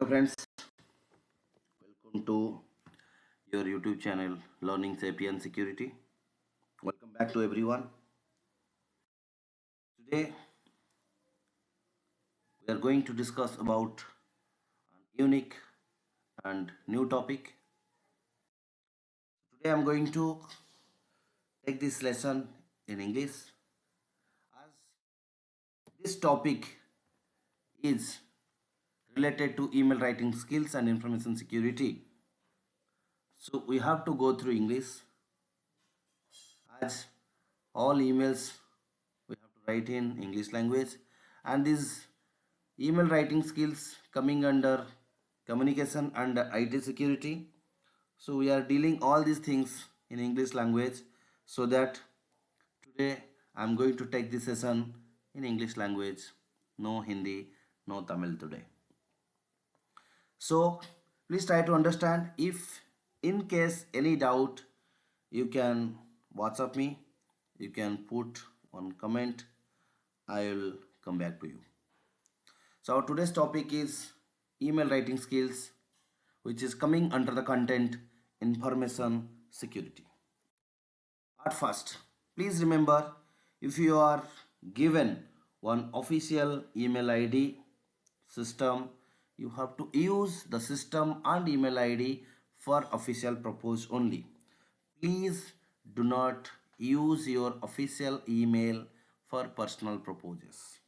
Hello friends, welcome to your YouTube channel Learning Safety and Security. Welcome back to everyone. Today we are going to discuss about an unique and new topic. Today I am going to take this lesson in English as this topic is related to email writing skills and information security. So we have to go through English as all emails we have to write in English language, and these email writing skills coming under communication and IT security. So we are dealing all these things in English language, so that today I am going to take this session in English language. No Hindi, no Tamil today. So please try to understand. If in case any doubt, you can WhatsApp me, you can put one comment, I will come back to you. So our today's topic is email writing skills, which is coming under the content information security. At first, please remember, if you are given one official email ID system, you have to use the system and email ID for official purpose only. Please do not use your official email for personal purposes.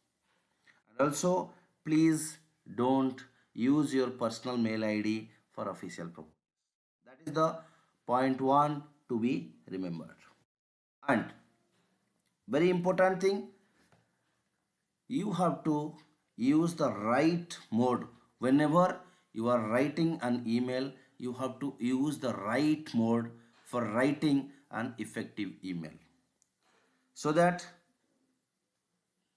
And also, please don't use your personal mail ID for official purpose. That is the point one to be remembered. And very important thing, you have to use the right mode. Whenever you are writing an email, you have to use the right mode for writing an effective email. So that,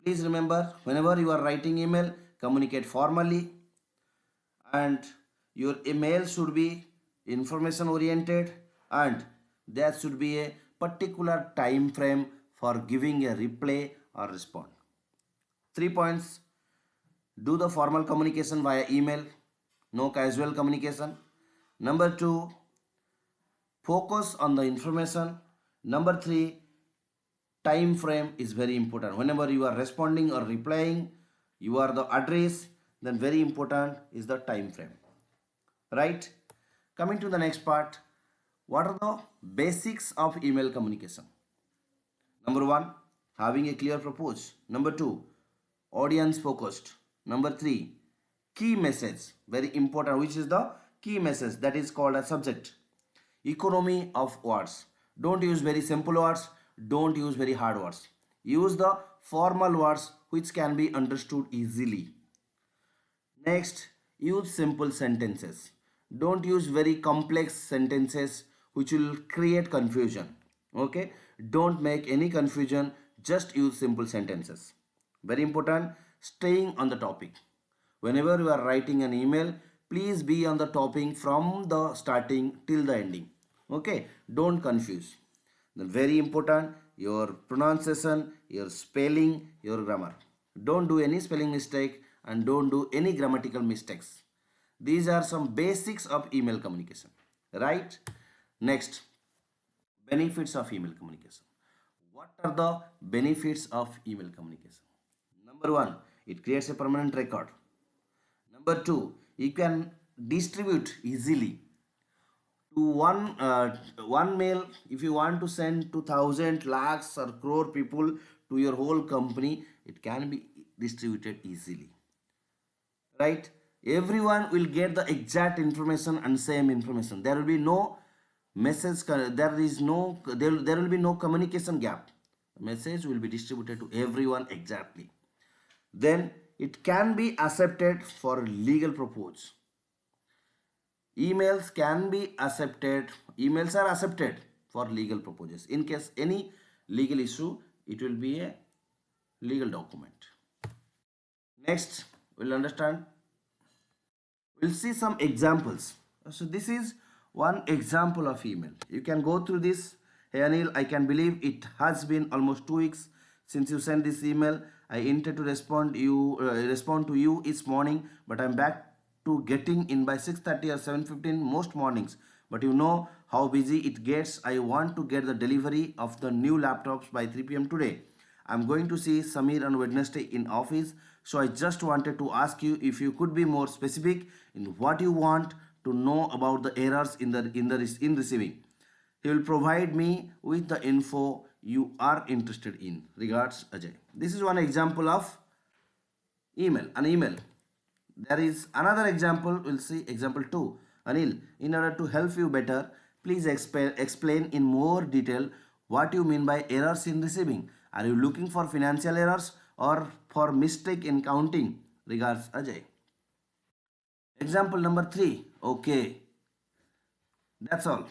please remember, whenever you are writing email, communicate formally, and your email should be information oriented, and there should be a particular time frame for giving a reply or response. 3 points: do the formal communication via email, no casual communication. Number 2, focus on the information. Number 3, time frame is very important. Whenever you are responding or replying, you are the address, then very important is the time frame. Right? Coming to the next part, what are the basics of email communication? Number 1, having a clear purpose. Number 2, audience focused. Number 3, key message, very important, which is the key message, that is called a subject. Economy of words, don't use very simple words, don't use very hard words, use the formal words which can be understood easily. Next, use simple sentences, don't use very complex sentences which will create confusion. Okay, don't make any confusion, just use simple sentences. Very important, staying on the topic. Whenever you are writing an email, please be on the topic from the starting till the ending. Okay, don't confuse. Then very important, your pronunciation, your spelling, your grammar. Don't do any spelling mistake and don't do any grammatical mistakes. These are some basics of email communication. Right? Next, benefits of email communication. What are the benefits of email communication? Number 1, it creates a permanent record. Number 2, you can distribute easily to one mail. If you want to send to 1,000 lakhs or crore people to your whole company, it can be distributed easily. Right? Everyone will get the exact information and same information. There will be no message, there will be no communication gap. The message will be distributed to everyone exactly. Then it can be accepted for legal purpose. Emails can be accepted, emails are accepted for legal purposes. In case any legal issue, it will be a legal document. Next, we'll understand, we'll see some examples. So this is one example of email. You can go through this. Hey Anil, I can believe it has been almost 2 weeks since you sent this email. I intended to respond to you each morning, but I'm back to getting in by 6:30 or 7:15 most mornings. But you know how busy it gets. I want to get the delivery of the new laptops by 3 p.m. today. I'm going to see Samir on Wednesday in office. So I just wanted to ask you if you could be more specific in what you want to know about the errors in receiving. He will provide me with the info you are interested in. Regards, Ajay. This is one example of an email. There is another example. We'll see example 2. Anil, in order to help you better, please explain in more detail what you mean by errors in receiving. Are you looking for financial errors or for mistake in counting? Regards, Ajay. Example number 3. Okay, that's all.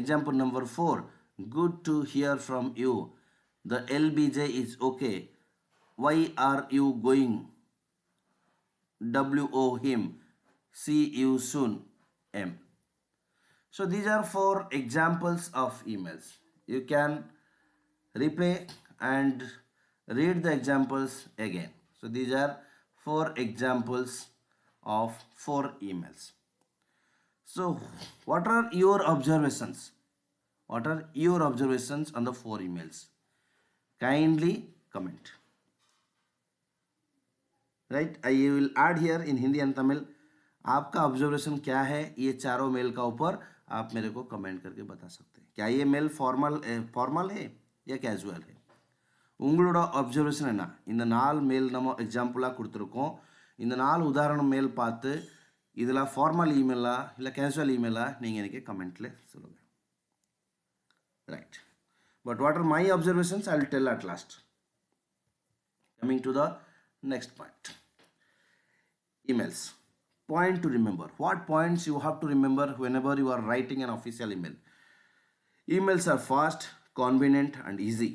Example number 4. Good to hear from you. The LBJ is okay. Why are you going? WO him. See you soon. M. So these are 4 examples of emails. You can replay and read the examples again. So these are 4 examples of 4 emails. So what are your observations? What are your observations on the 4 emails? Kindly comment. Right, I will add here in Hindi and Tamil. आपका observation क्या है ये चारों mail का ऊपर आप मेरे को कमेंट करके बता सकते हैं. क्या ये मेल फॉर्मल है या कैजुअल है? உங்களோட அப்சர்வேஷன் என்ன? இந்த 4 மெயில் நம்ம எக்ஸாம்பிளாக கொடுத்துருக்கோம். இந்த 4 உதாரண மெயில் பார்த்து இதில் ஃபார்மல் இமெயிலா இல்லை கேஷுவல் இமெயிலா நீங்கள் எனக்கு கமெண்ட்டில் சொல்லுங்கள். Right, but what are my observations I will tell at last. Coming to the next point. Emails. Point to remember. What points you have to remember whenever you are writing an official email? Emails are fast, convenient and easy.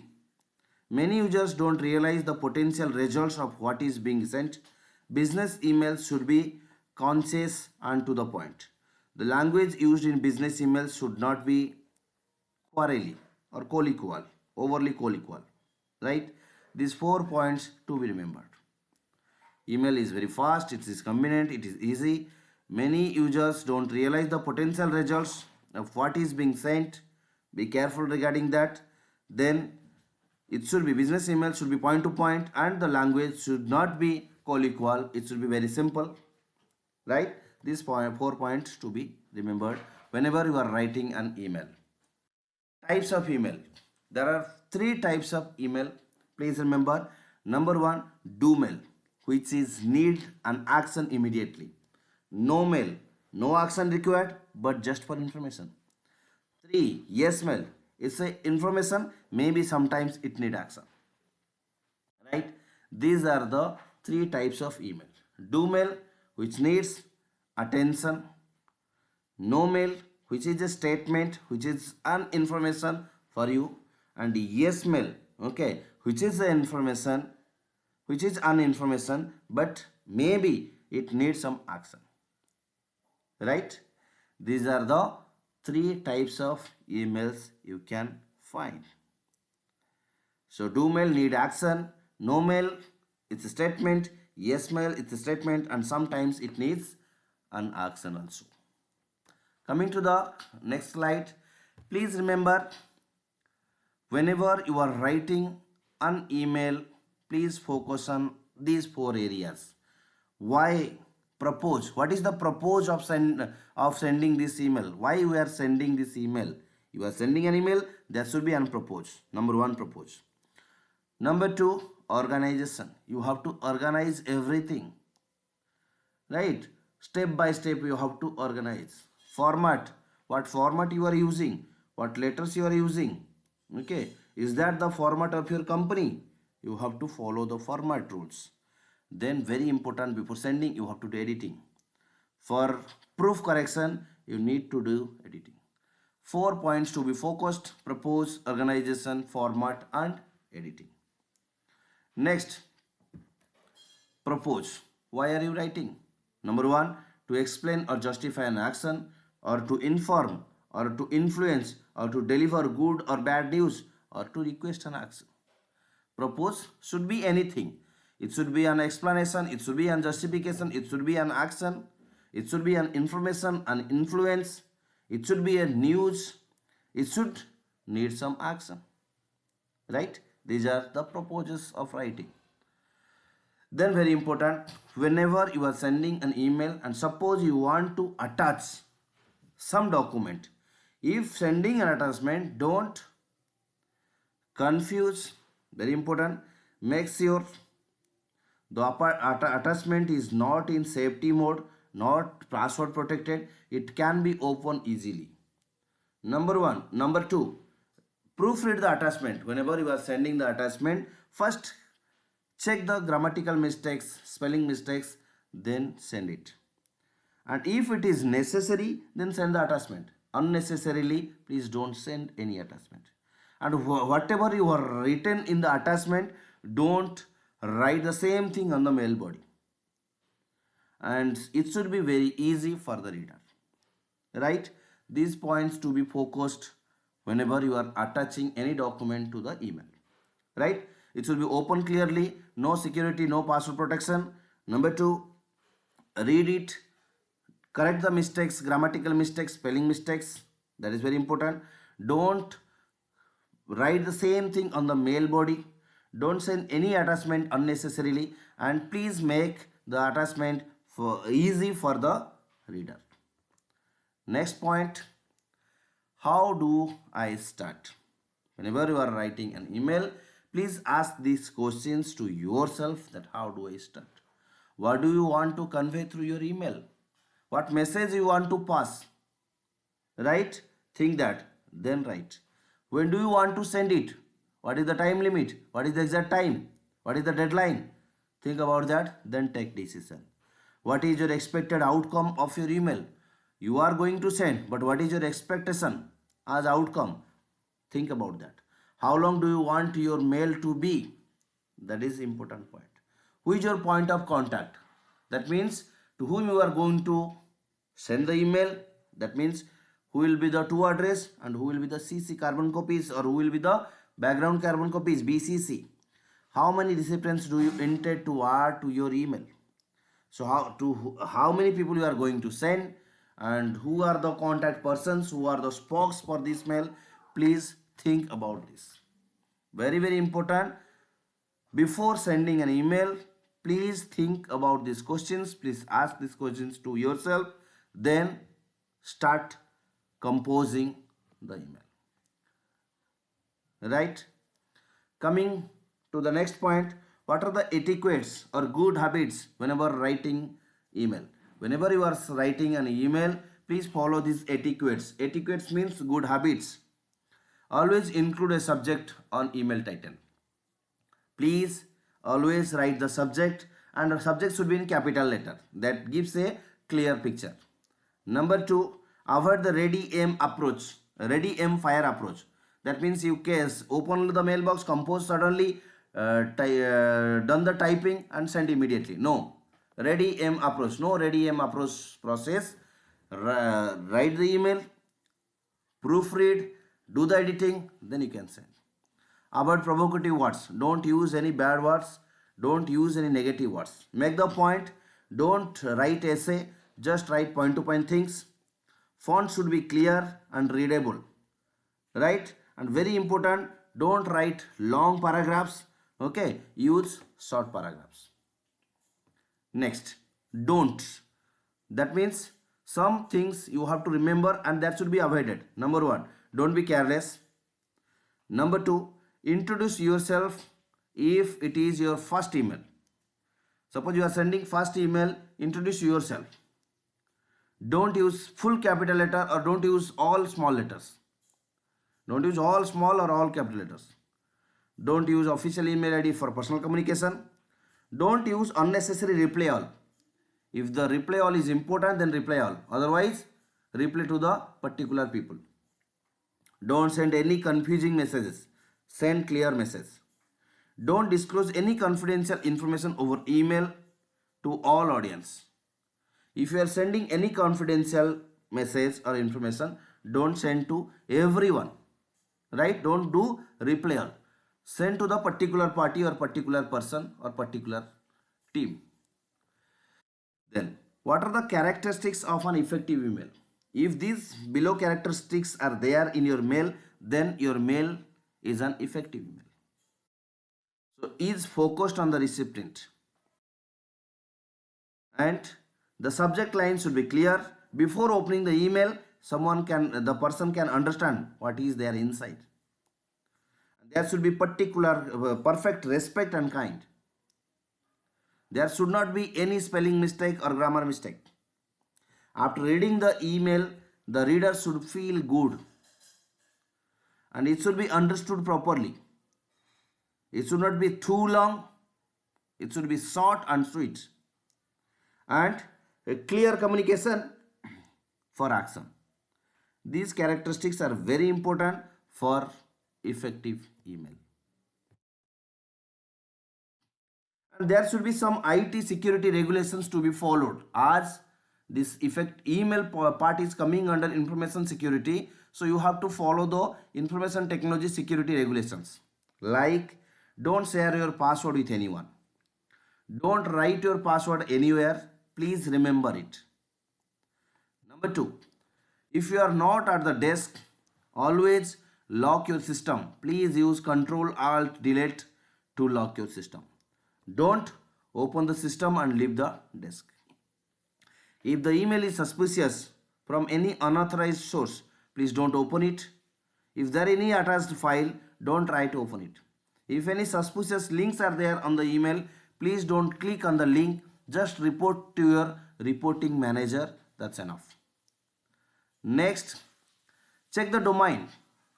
Many users don't realize the potential results of what is being sent. Business emails should be concise and to the point. The language used in business emails should not be quarrelly or colloquial, overly colloquial. Right? These 4 points to be remembered. Email is very fast, it is convenient, it is easy. Many users don't realize the potential results of what is being sent. Be careful regarding that. Then it should be business email should be point to point and the language should not be colloquial. It should be very simple. Right? These 4 points to be remembered whenever you are writing an email. Types of email. There are 3 types of email. Please remember. Number 1, do mail, which is need an action immediately. No mail, no action required, but just for information. 3, yes mail, it's a information, maybe sometimes it need action. Right? These are the 3 types of email. Do mail, which needs attention. No mail, which is a statement, which is an information for you. And yes mail, okay, which is the information, which is an information, but maybe it needs some action. Right? These are the 3 types of emails you can find. So do mail need action, no mail it's a statement, yes mail it's a statement, and sometimes it needs an action also. Coming to the next slide, please remember whenever you are writing an email, please focus on these 4 areas. Why propose? What is the propose of sending this email? Why we are sending this email? You are sending an email, there should be an propose. Number 1, propose. Number 2, organization. You have to organize everything. Right? Step by step you have to organize. Format. What format you are using? What letters you are using? Okay. Is that the format of your company? You have to follow the format rules. Then very important, before sending you have to do editing. For proof correction you need to do editing. 4 points to be focused: propose, organization, format and editing. Next, propose. Why are you writing? Number 1, to explain or justify an action, or to inform, or to influence, or to deliver good or bad news, or to request an action. Propose should be anything. It should be an explanation, it should be an justification, it should be an action, it should be an information, an influence, it should be a news, it should need some action, right? These are the purposes of writing. Then very important, whenever you are sending an email and suppose you want to attach some document, if sending an attachment, don't confuse, very important, make sure the attachment is not in safety mode, not password protected, it can be opened easily. Number one. Number two, proofread the attachment. Whenever you are sending the attachment, first check the grammatical mistakes, spelling mistakes, then send it. And if it is necessary, then send the attachment. Unnecessarily, please don't send any attachment. And whatever you are written in the attachment, don't write the same thing on the mail body. And it should be very easy for the reader. Right? These points to be focused whenever you are attaching any document to the email. Right? It should be open clearly, no security, no password protection. Number two, read it, correct the mistakes, grammatical mistakes, spelling mistakes. That is very important. Don't write the same thing on the mail body. Don't send any attachment unnecessarily, and please make the attachment easy for the reader. Next point, how do I start? Whenever you are writing an email, please ask these questions to yourself, that how do I start? What do you want to convey through your email? What message you want to pass? Right? Think that, then write. When do you want to send it? What is the time limit? What is the exact time? What is the deadline? Think about that, then take decision. What is your expected outcome of your email? You are going to send, but what is your expectation as outcome? Think about that. How long do you want your mail to be? That is important point. Who is your point of contact? That means to whom you are going to send the email. That means who will be the to address and who will be the CC carbon copies, or who will be the background carbon copies, BCC. How many recipients do you intend to add to your email? So how many people you are going to send, and who are the contact persons, who are the spokes for this mail? Please think about this. Very, very important. Before sending an email, please think about these questions. Please ask these questions to yourself. Then start composing the email. Right? Coming to the next point, what are the etiquettes or good habits whenever writing email? Whenever you are writing an email, please follow these etiquettes. Etiquettes means good habits. Always include a subject on email title. Please always write the subject, and the subject should be in capital letter. That gives a clear picture. Number two, avoid the ready aim approach, ready aim fire approach. That means you case open the mailbox, compose suddenly, done the typing and send immediately. No, ready aim approach. No ready aim approach process. Write the email, proofread, do the editing, then you can send. Avoid provocative words. Don't use any bad words. Don't use any negative words. Make the point. Don't write essay. Just write point to point things. Font should be clear and readable. Right? And very important, don't write long paragraphs. Okay? Use short paragraphs. Next, don't. That means some things you have to remember and that should be avoided. Number one, don't be careless. Number two, introduce yourself if it is your first email. Suppose you are sending first email, introduce yourself. Don't use full capital letter or don't use all small letters. Don't use all small or all capital letters. Don't use official email ID for personal communication. Don't use unnecessary reply all. If the reply all is important, then reply all. Otherwise, reply to the particular people. Don't send any confusing messages. Send clear message. Don't disclose any confidential information over email to all audience. If you are sending any confidential message or information, don't send to everyone. Right? Don't do reply all. Send to the particular party or particular person or particular team. Then, What are the characteristics of an effective email? If these below characteristics are there in your mail, then your mail is an effective email. So is focused on the recipient, and the subject line should be clear. Before opening the email, the person can understand what is there inside. There should be perfect respect and kind. There should not be any spelling mistake or grammar mistake. After reading the email, the reader should feel good and it should be understood properly. It should not be too long. It should be short and sweet. And a clear communication for action. These characteristics are very important for effective email. And there should be some IT security regulations to be followed, as this email part is coming under information security. So you have to follow the information technology security regulations, like don't share your password with anyone, don't write your password anywhere, please remember it. Number 2, if you are not at the desk, always lock your system. Please use Control Alt Delete to lock your system. Don't open the system and leave the desk. If the email is suspicious from any unauthorized source, please don't open it. If there is any attached file, don't try to open it. If any suspicious links are there on the email, please don't click on the link. Just report to your reporting manager. That's enough. Next, check the domain.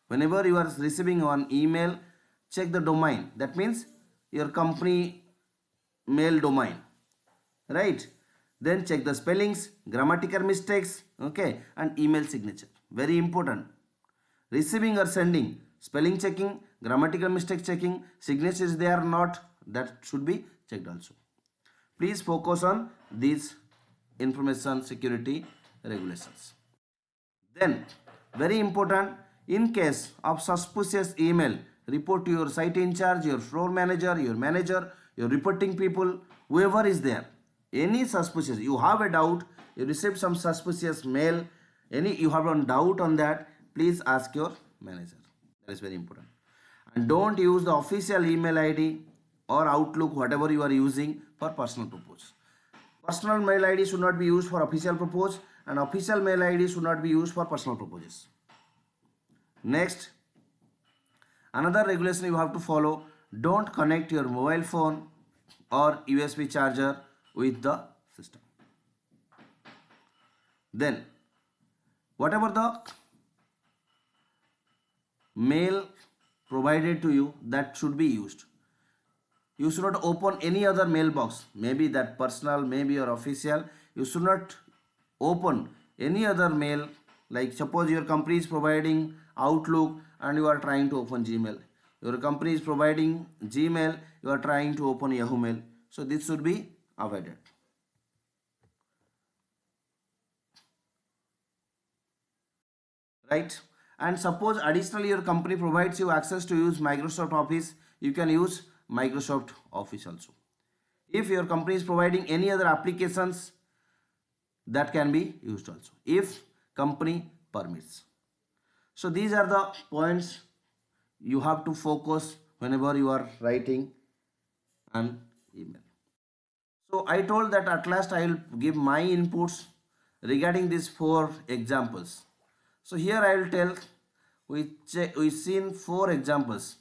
Whenever you are receiving an email, check the domain. That means your company mail domain, right? Then check the spellings, grammatical mistakes, okay, and email signature. Very important. Receiving or sending, spelling checking, grammatical mistake checking, signatures they are not, that should be checked also. Please focus on these information security regulations. Then, very important, in case of suspicious email, report to your site in charge, your floor manager, your reporting people, whoever is there. Any suspicious, you have a doubt, you received some suspicious mail, you have a doubt on that, please ask your manager. That is very important. And don't use the official email ID or Outlook, whatever you are using, for personal purpose. Personal mail ID should not be used for official purpose, and official mail ID should not be used for personal purposes. Next, another regulation you have to follow, don't connect your mobile phone or USB charger with the system. Then, whatever the mail provided to you, that should be used. You should not open any other mailbox, maybe that personal, maybe your official. You should not open any other mail, like suppose your company is providing Outlook and you are trying to open Gmail. Your company is providing Gmail, you are trying to open Yahoo Mail. So this should be avoided. Right? And suppose additionally your company provides you access to use Microsoft Office, you can use Microsoft Office also. If your company is providing any other applications, that can be used also, if company permits. So these are the points you have to focus whenever you are writing an email. So I told that at last I will give my inputs regarding these 4 examples. So here I will tell, we seen 4 examples.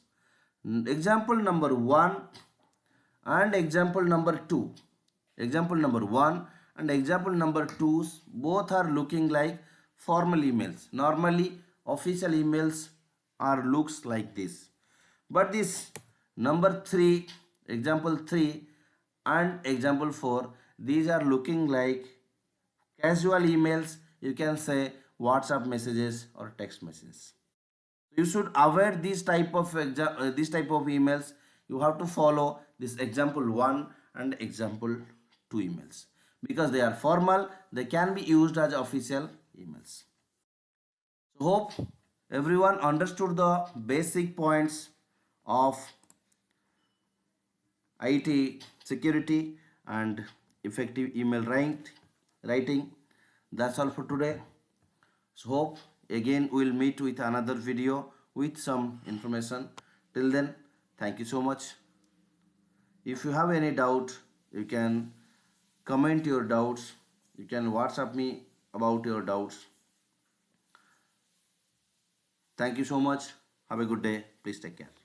Example number 1 and example number 2. Example number 1 and example number 2, both are looking like formal emails. Normally official emails are looks like this. But this number 3, example 3 and example 4, these are looking like casual emails. You can say WhatsApp messages or text messages. You should avoid this type of emails. You have to follow this example 1 and example 2 emails, because they are formal, they can be used as official emails. So hope everyone understood the basic points of IT security and effective email writing. writing. That's all for today. So hope again we'll meet with another video with some information. Till then, thank you so much. If you have any doubt, you can comment your doubts. You can WhatsApp me about your doubts. Thank you so much. Have a good day. Please take care.